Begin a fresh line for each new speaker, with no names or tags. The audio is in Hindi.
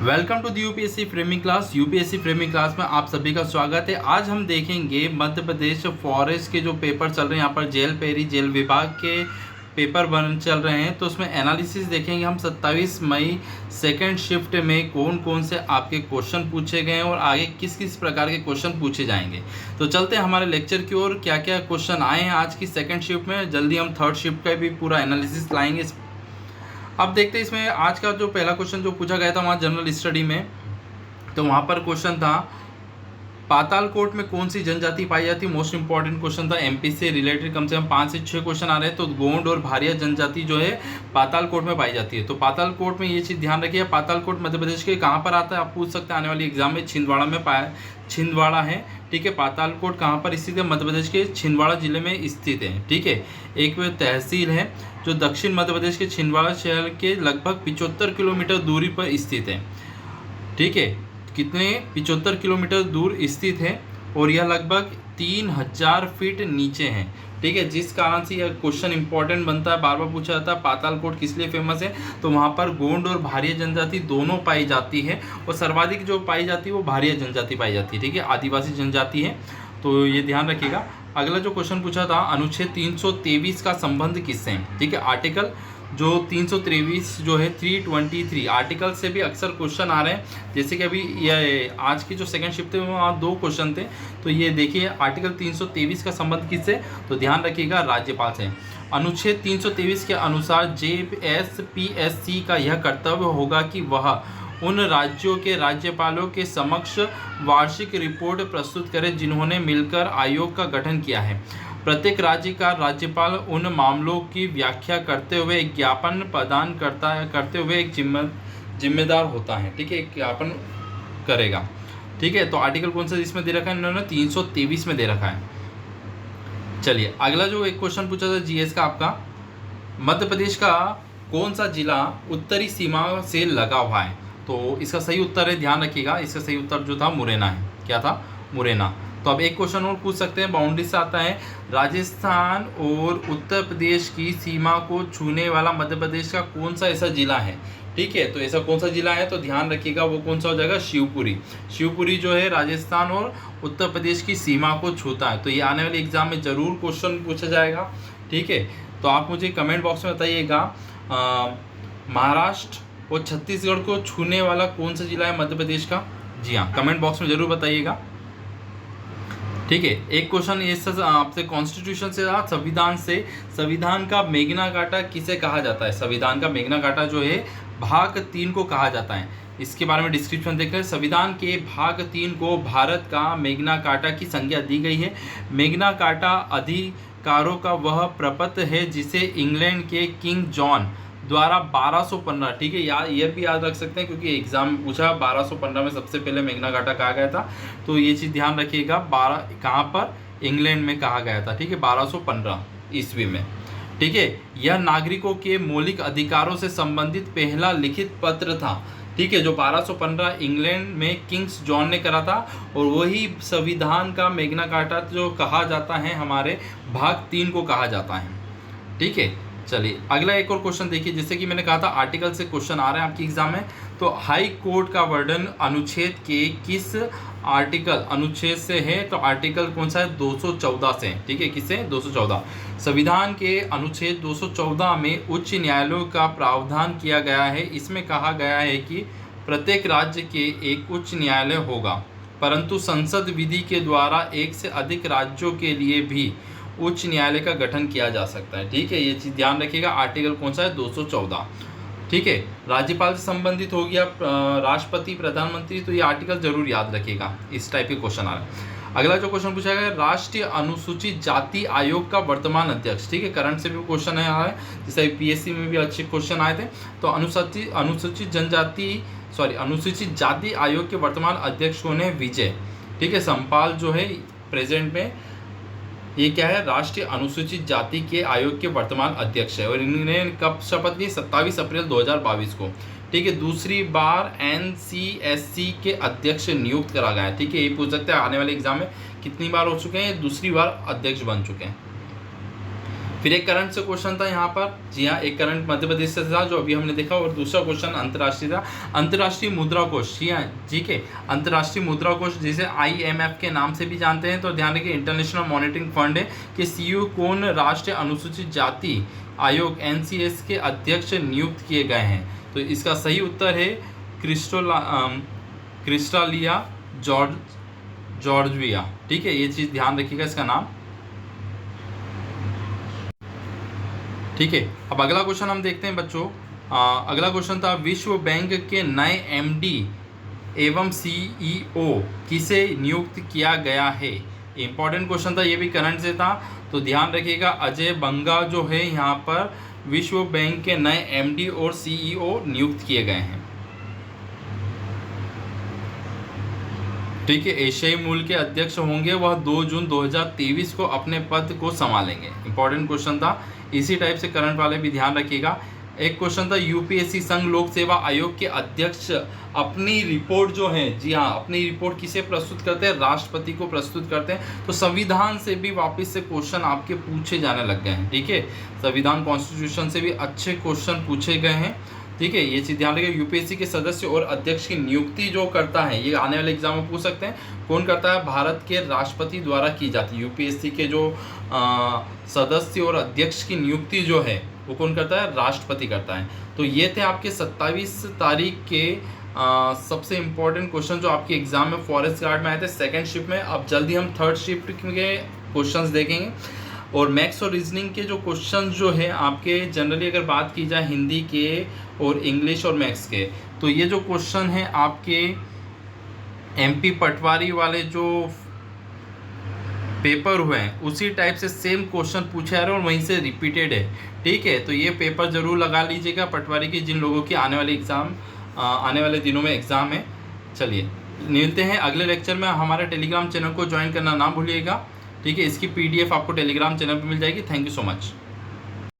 Welcome to the UPSC framing class. UPSC framing class में आप सभी का स्वागत है। आज हम देखेंगे मध्य प्रदेश फॉरेस्ट के जो पेपर चल रहे हैं, यहाँ पर जेल पेरी जेल विभाग के पेपर बन चल रहे हैं, तो उसमें एनालिसिस देखेंगे हम 27 मई सेकंड शिफ्ट में कौन कौन से आपके क्वेश्चन पूछे गए हैं और आगे किस किस प्रकार के क्वेश्चन पूछे जाएंगे। तो चलते हैं हमारे लेक्चर की ओर, क्या क्या क्वेश्चन आए हैं आज की सेकेंड शिफ्ट में। जल्दी हम थर्ड शिफ्ट का भी पूरा एनालिसिस लाएंगे। अब देखते हैं इसमें आज का जो पहला क्वेश्चन जो पूछा गया था वहाँ जनरल स्टडी में, तो वहाँ पर क्वेश्चन था पातालकोट में कौन सी जनजाति पाई जाती है। मोस्ट इंपॉर्टेंट क्वेश्चन था, एमपी से रिलेटेड कम से कम 5 से 6 क्वेश्चन आ रहे हैं। तो गोंड और भारिया जनजाति जो है पातालकोट में पाई जाती है। तो पातालकोट में ये चीज़ ध्यान रखिए, पातालकोट मध्य प्रदेश के कहाँ पर आता है आप पूछ सकते हैं आने वाली एग्जाम में। छिंदवाड़ा में पाया, छिंदवाड़ा है, ठीक है। पातालकोट कहाँ पर स्थित है? मध्य प्रदेश के छिंदवाड़ा जिले में स्थित है, ठीक है। एक तहसील है जो दक्षिण मध्य प्रदेश के छिंदवाड़ा शहर के लगभग 75 किलोमीटर दूरी पर स्थित है, ठीक है। कितने? 75 किलोमीटर दूर स्थित है और यह लगभग 3000 फीट नीचे है, ठीक है। जिस कारण से यह क्वेश्चन इंपॉर्टेंट बनता है, बार बार पूछा जाता है पातालकोट किस लिए फेमस है, तो वहाँ पर गोंड और भारिया जनजाति दोनों पाई जाती है और सर्वाधिक जो पाई जाती है वो भारिया जनजाति पाई जाती है, ठीक है। आदिवासी जनजाति है, तो ये ध्यान रखिएगा। अगला जो क्वेश्चन पूछा था, अनुच्छेद 323 का संबंध किससे है, ठीक है। आर्टिकल जो 323 जो है 323 आर्टिकल से भी अक्सर क्वेश्चन आ रहे हैं। जैसे कि अभी ये आज की जो सेकंड शिफ्ट है वहाँ 2 क्वेश्चन थे, तो ये देखिए आर्टिकल 323 का संबंध किससे, तो ध्यान रखिएगा राज्यपाल से। अनुच्छेद 323 के अनुसार JSPSC का यह कर्तव्य होगा कि वह उन राज्यों के राज्यपालों के समक्ष वार्षिक रिपोर्ट प्रस्तुत करे जिन्होंने मिलकर आयोग का गठन किया है। प्रत्येक राज्य का राज्यपाल उन मामलों की व्याख्या करते हुए एक ज्ञापन प्रदान करते हुए एक जिम्मेदार होता है, ठीक है। एक ज्ञापन करेगा, ठीक है। तो आर्टिकल कौन सा इसमें दे रखा है इन्होंने? 323 में दे रखा है। चलिए अगला जो एक क्वेश्चन पूछा था जीएस का आपका, मध्य प्रदेश का कौन सा जिला उत्तरी सीमा से लगा हुआ है, तो इसका सही उत्तर है, ध्यान रखिएगा, इसका सही उत्तर जो था मुरैना है। क्या था? मुरैना। तो अब एक क्वेश्चन और पूछ सकते हैं, बाउंड्री से आता है, राजस्थान और उत्तर प्रदेश की सीमा को छूने वाला मध्य प्रदेश का कौन सा ऐसा जिला है, ठीक है। तो ऐसा कौन सा जिला है, तो ध्यान रखिएगा वो कौन सा हो जाएगा? शिवपुरी। शिवपुरी जो है राजस्थान और उत्तर प्रदेश की सीमा को छूता है। तो ये आने वाले एग्जाम में जरूर क्वेश्चन पूछा जाएगा, ठीक है। तो आप मुझे कमेंट बॉक्स में बताइएगा महाराष्ट्र और छत्तीसगढ़ को छूने वाला कौन सा जिला है मध्य प्रदेश का। जी हाँ, कमेंट बॉक्स में जरूर बताइएगा, ठीक है। एक क्वेश्चन ये आपसे कॉन्स्टिट्यूशन से था, संविधान से। संविधान का मेग्ना कार्टा किसे कहा जाता है? संविधान का मेग्ना कार्टा जो है भाग 3 को कहा जाता है। इसके बारे में डिस्क्रिप्शन देख रहे हैं। संविधान के भाग 3 को भारत का मेग्ना कार्टा की संज्ञा दी गई है। मेग्ना कार्टा अधिकारों का वह प्रपत्र है जिसे इंग्लैंड के किंग जॉन द्वारा 1215, ठीक है, ईयर भी याद रख सकते हैं क्योंकि एग्जाम में पूछा 1215 में सबसे पहले मेग्ना कार्टा कहा गया था। तो ये चीज़ ध्यान रखिएगा, 12 कहाँ पर? इंग्लैंड में कहा गया था, ठीक है, 1215 ईस्वी में, ठीक है। यह नागरिकों के मौलिक अधिकारों से संबंधित पहला लिखित पत्र था, ठीक है, जो 1215 इंग्लैंड में किंग्स जॉन ने करा था और वही संविधान का मेग्ना कार्टा जो कहा जाता है हमारे भाग 3 को कहा जाता है, ठीक है। चलिए अगला एक और क्वेश्चन देखिए, जैसे कि मैंने कहा था आर्टिकल से क्वेश्चन आ रहे हैं आपकी एग्जाम में। तो हाई कोर्ट का वर्णन अनुच्छेद के किस आर्टिकल अनुच्छेद से है, तो आर्टिकल कौन सा है? 214 से, ठीक है। किससे? 214। संविधान के अनुच्छेद 214 में उच्च न्यायालयों का प्रावधान किया गया है। इसमें कहा गया है कि प्रत्येक राज्य के एक उच्च न्यायालय होगा, परंतु संसद विधि के द्वारा एक से अधिक राज्यों के लिए भी उच्च न्यायालय का गठन किया जा सकता है, ठीक है। ये चीज़ ध्यान रखिएगा। आर्टिकल कौन सा है? 214, ठीक है। राज्यपाल से संबंधित हो गया, राष्ट्रपति, प्रधानमंत्री, तो ये आर्टिकल जरूर याद रखिएगा। इस टाइप के क्वेश्चन आ रहे हैं। अगला जो क्वेश्चन पूछा गया, राष्ट्रीय अनुसूचित जाति आयोग का वर्तमान अध्यक्ष, ठीक है। करंट से भी क्वेश्चन आया है, जैसे पीएससी में भी अच्छे क्वेश्चन आए थे। तो अनुसूचित जाति आयोग के वर्तमान अध्यक्ष कौन है? विजय, ठीक है। सम्पाल जो है प्रेजेंट में ये क्या है? राष्ट्रीय अनुसूचित जाति के आयोग के वर्तमान अध्यक्ष है और इन्होंने कब शपथ ली? 27 अप्रैल 2022 को, ठीक है। दूसरी बार NCSC के अध्यक्ष नियुक्त करा गया है, ठीक है। ये पूछ सकते हैं आने वाले एग्जाम में कितनी बार हो चुके हैं? दूसरी बार अध्यक्ष बन चुके हैं, फिर एक करंट से क्वेश्चन था यहाँ पर, जी हाँ, एक करंट मध्य प्रदेश से था जो अभी हमने देखा, और दूसरा क्वेश्चन अंतर्राष्ट्रीय था, अंतर्राष्ट्रीय मुद्रा कोष। जी हाँ, ठीक है, अंतर्राष्ट्रीय मुद्रा कोष जिसे IMF के नाम से भी जानते हैं। तो ध्यान रखिए, इंटरनेशनल मॉनिटरिंग फंड है कि CEO कौन राष्ट्रीय अनुसूचित जाति आयोग NCS के अध्यक्ष नियुक्त किए गए हैं। तो इसका सही उत्तर है क्रिस्टालिया जॉर्जिया। ठीक है, ये चीज़ ध्यान रखिएगा इसका नाम। ठीक है, अब अगला क्वेश्चन हम देखते हैं बच्चों। अगला क्वेश्चन था, विश्व बैंक के नए MD एवं CEO किसे नियुक्त किया गया है। इंपॉर्टेंट क्वेश्चन था, ये भी करंट से था। तो ध्यान रखिएगा, अजय बंगा जो है यहाँ पर विश्व बैंक के नए MD और CEO नियुक्त किए गए हैं। ठीक है, एशियाई मूल के अध्यक्ष होंगे, वह 2 जून 2023 को अपने पद को संभालेंगे। इंपॉर्टेंट क्वेश्चन था, इसी टाइप से करंट वाले भी ध्यान रखिएगा। एक क्वेश्चन था, UPSC संघ लोक सेवा आयोग के अध्यक्ष अपनी रिपोर्ट जो है, जी हाँ, अपनी रिपोर्ट किसे प्रस्तुत करते हैं, राष्ट्रपति को प्रस्तुत करते हैं। तो संविधान से भी वापस से क्वेश्चन आपके पूछे जाने लग गए हैं। ठीक है, संविधान कॉन्स्टिट्यूशन से भी अच्छे क्वेश्चन पूछे गए हैं। ठीक है, ये चीज़ ध्यान रखिए। UPSC के सदस्य और अध्यक्ष की नियुक्ति जो करता है, ये आने वाले एग्जाम में पूछ सकते हैं, कौन करता है, भारत के राष्ट्रपति द्वारा की जाती है। UPSC के जो सदस्य और अध्यक्ष की नियुक्ति जो है वो कौन करता है, राष्ट्रपति करता है। तो ये थे आपके 27 तारीख के सबसे इम्पोर्टेंट क्वेश्चन जो आपके एग्जाम में फॉरेस्ट गार्ड में आए थे सेकेंड शिफ्ट में। अब जल्दी हम थर्ड शिफ्ट के क्वेश्चंस देखेंगे। और मैथ्स और रीजनिंग के जो क्वेश्चन जो है आपके, जनरली अगर बात की जाए हिंदी के और इंग्लिश और मैथ्स के, तो ये जो क्वेश्चन है आपके MP पटवारी वाले जो पेपर हुए हैं उसी टाइप से सेम क्वेश्चन पूछे आ रहे हैं और वहीं से रिपीटेड है। ठीक है, तो ये पेपर ज़रूर लगा लीजिएगा पटवारी की, जिन लोगों की आने वाले दिनों में एग्ज़ाम है। चलिए मिलते हैं अगले लेक्चर में। हमारे टेलीग्राम चैनल को ज्वाइन करना ना भूलिएगा। ठीक है, इसकी PDF आपको टेलीग्राम चैनल पर मिल जाएगी। Thank you so much.